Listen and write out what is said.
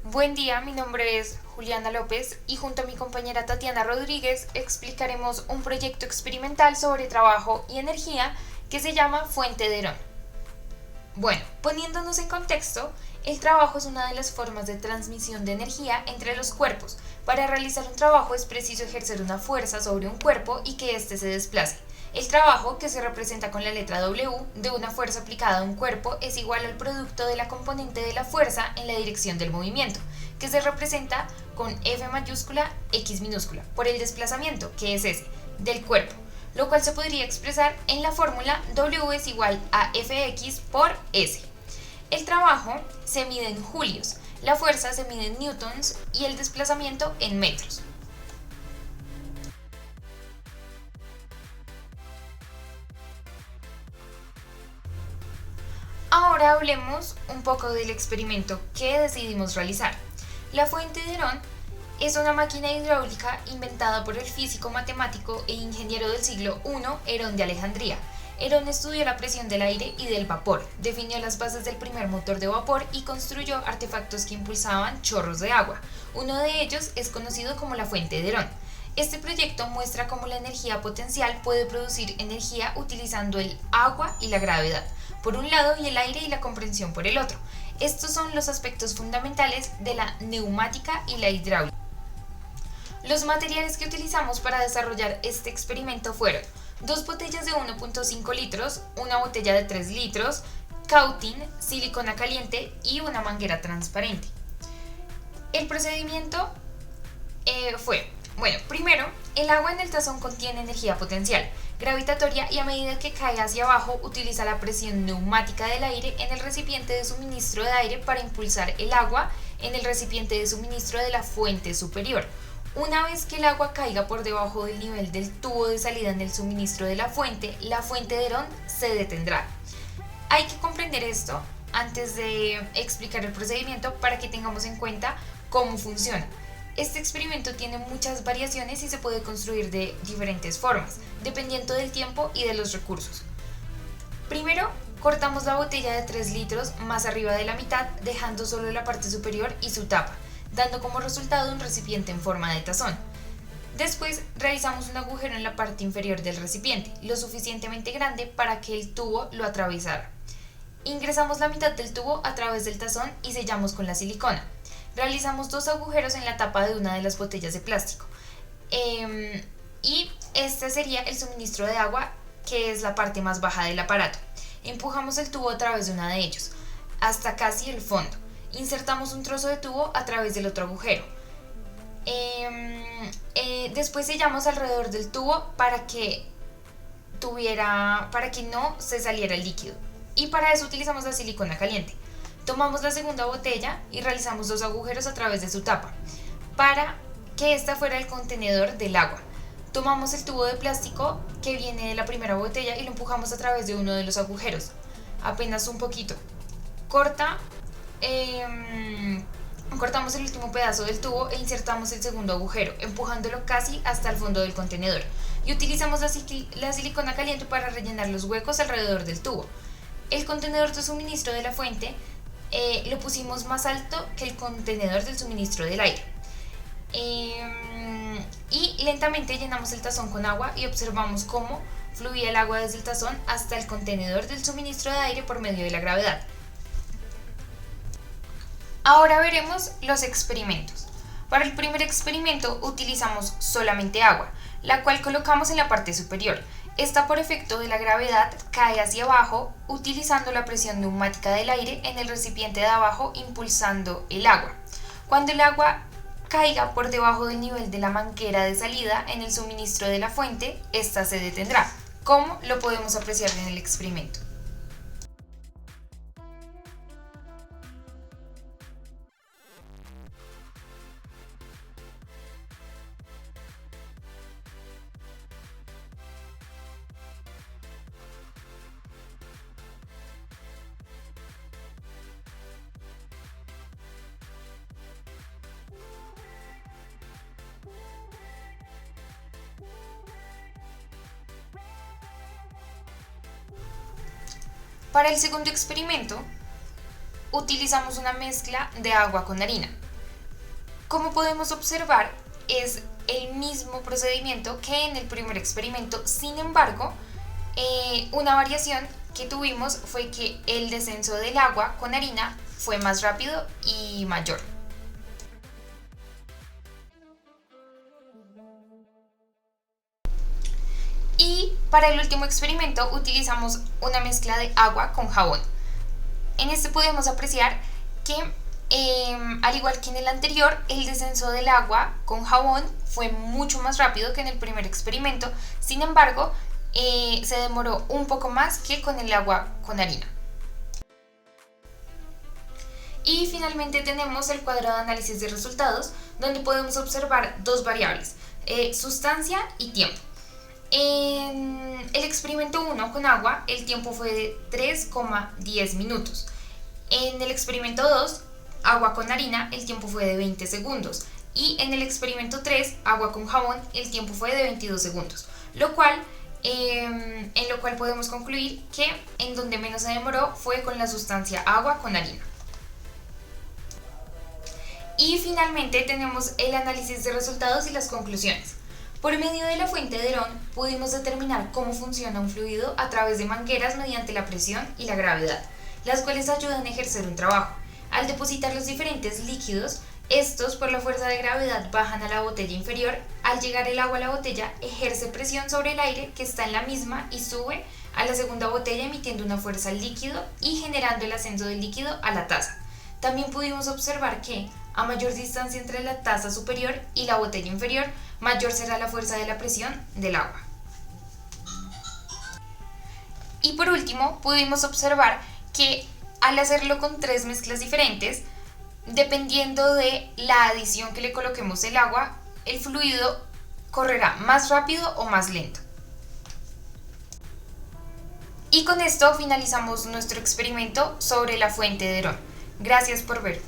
Buen día, mi nombre es Juliana López y junto a mi compañera Tatiana Rodríguez explicaremos un proyecto experimental sobre trabajo y energía que se llama Fuente de Herón. Bueno, poniéndonos en contexto, el trabajo es una de las formas de transmisión de energía entre los cuerpos. Para realizar un trabajo es preciso ejercer una fuerza sobre un cuerpo y que éste se desplace. El trabajo, que se representa con la letra W, de una fuerza aplicada a un cuerpo es igual al producto de la componente de la fuerza en la dirección del movimiento, que se representa con F mayúscula X minúscula, por el desplazamiento, que es S, del cuerpo, lo cual se podría expresar en la fórmula W es igual a Fx por S. El trabajo se mide en julios, la fuerza se mide en newtons y el desplazamiento en metros. Ahora hablemos un poco del experimento que decidimos realizar. La fuente de Herón es una máquina hidráulica inventada por el físico, matemático e ingeniero del siglo I, Herón de Alejandría. Herón estudió la presión del aire y del vapor, definió las bases del primer motor de vapor y construyó artefactos que impulsaban chorros de agua. Uno de ellos es conocido como la fuente de Herón. Este proyecto muestra cómo la energía potencial puede producir energía utilizando el agua y la gravedad, por un lado, y el aire y la compresión por el otro. Estos son los aspectos fundamentales de la neumática y la hidráulica. Los materiales que utilizamos para desarrollar este experimento fueron dos botellas de 1.5 litros, una botella de 3 litros, cautín, silicona caliente y una manguera transparente. El procedimiento primero, el agua en el tazón contiene energía potencial, gravitatoria, y a medida que cae hacia abajo utiliza la presión neumática del aire en el recipiente de suministro de aire para impulsar el agua en el recipiente de suministro de la fuente superior. Una vez que el agua caiga por debajo del nivel del tubo de salida en el suministro de la fuente de Herón se detendrá. Hay que comprender esto antes de explicar el procedimiento para que tengamos en cuenta cómo funciona. Este experimento tiene muchas variaciones y se puede construir de diferentes formas, dependiendo del tiempo y de los recursos. Primero, cortamos la botella de 3 litros más arriba de la mitad, dejando solo la parte superior y su tapa, dando como resultado un recipiente en forma de tazón. Después, realizamos un agujero en la parte inferior del recipiente, lo suficientemente grande para que el tubo lo atravesara. Ingresamos la mitad del tubo a través del tazón y sellamos con la silicona. Realizamos dos agujeros en la tapa de una de las botellas de plástico. Y este sería el suministro de agua, que es la parte más baja del aparato. Empujamos el tubo a través de uno de ellos, hasta casi el fondo. Insertamos un trozo de tubo a través del otro agujero. Después sellamos alrededor del tubo para que no se saliera el líquido. Y para eso utilizamos la silicona caliente. Tomamos la segunda botella y realizamos dos agujeros a través de su tapa, para que esta fuera el contenedor del agua. Tomamos el tubo de plástico que viene de la primera botella y lo empujamos a través de uno de los agujeros, apenas un poquito. Cortamos el último pedazo del tubo e insertamos el segundo agujero, empujándolo casi hasta el fondo del contenedor. Y utilizamos la silicona caliente para rellenar los huecos alrededor del tubo. El contenedor de suministro de la fuente lo pusimos más alto que el contenedor del suministro del aire. Y lentamente llenamos el tazón con agua y observamos cómo fluía el agua desde el tazón hasta el contenedor del suministro de aire por medio de la gravedad. Ahora veremos los experimentos. Para el primer experimento utilizamos solamente agua, la cual colocamos en la parte superior. Esta, por efecto de la gravedad, cae hacia abajo utilizando la presión neumática del aire en el recipiente de abajo, impulsando el agua. Cuando el agua caiga por debajo del nivel de la manguera de salida en el suministro de la fuente, esta se detendrá, como lo podemos apreciar en el experimento. Para el segundo experimento, utilizamos una mezcla de agua con harina. Como podemos observar, es el mismo procedimiento que en el primer experimento. Sin embargo, una variación que tuvimos fue que el descenso del agua con harina fue más rápido y mayor. Y para el último experimento utilizamos una mezcla de agua con jabón. En este podemos apreciar que al igual que en el anterior, el descenso del agua con jabón fue mucho más rápido que en el primer experimento. Sin embargo, se demoró un poco más que con el agua con harina. Y finalmente tenemos el cuadro de análisis de resultados, donde podemos observar dos variables, sustancia y tiempo. En el experimento 1 con agua, el tiempo fue de 3,10 minutos. En el experimento 2, agua con harina, el tiempo fue de 20 segundos. Y en el experimento 3, agua con jabón, el tiempo fue de 22 segundos. En lo cual podemos concluir que en donde menos se demoró fue con la sustancia agua con harina. Y finalmente tenemos el análisis de resultados y las conclusiones. Por medio de la fuente de Herón pudimos determinar cómo funciona un fluido a través de mangueras mediante la presión y la gravedad, las cuales ayudan a ejercer un trabajo. Al depositar los diferentes líquidos, estos por la fuerza de gravedad bajan a la botella inferior. Al llegar el agua a la botella, ejerce presión sobre el aire que está en la misma y sube a la segunda botella emitiendo una fuerza al líquido y generando el ascenso del líquido a la taza. También pudimos observar que a mayor distancia entre la taza superior y la botella inferior, mayor será la fuerza de la presión del agua. Y por último, pudimos observar que al hacerlo con tres mezclas diferentes, dependiendo de la adición que le coloquemos al agua, el fluido correrá más rápido o más lento. Y con esto finalizamos nuestro experimento sobre la fuente de Herón. Gracias por ver.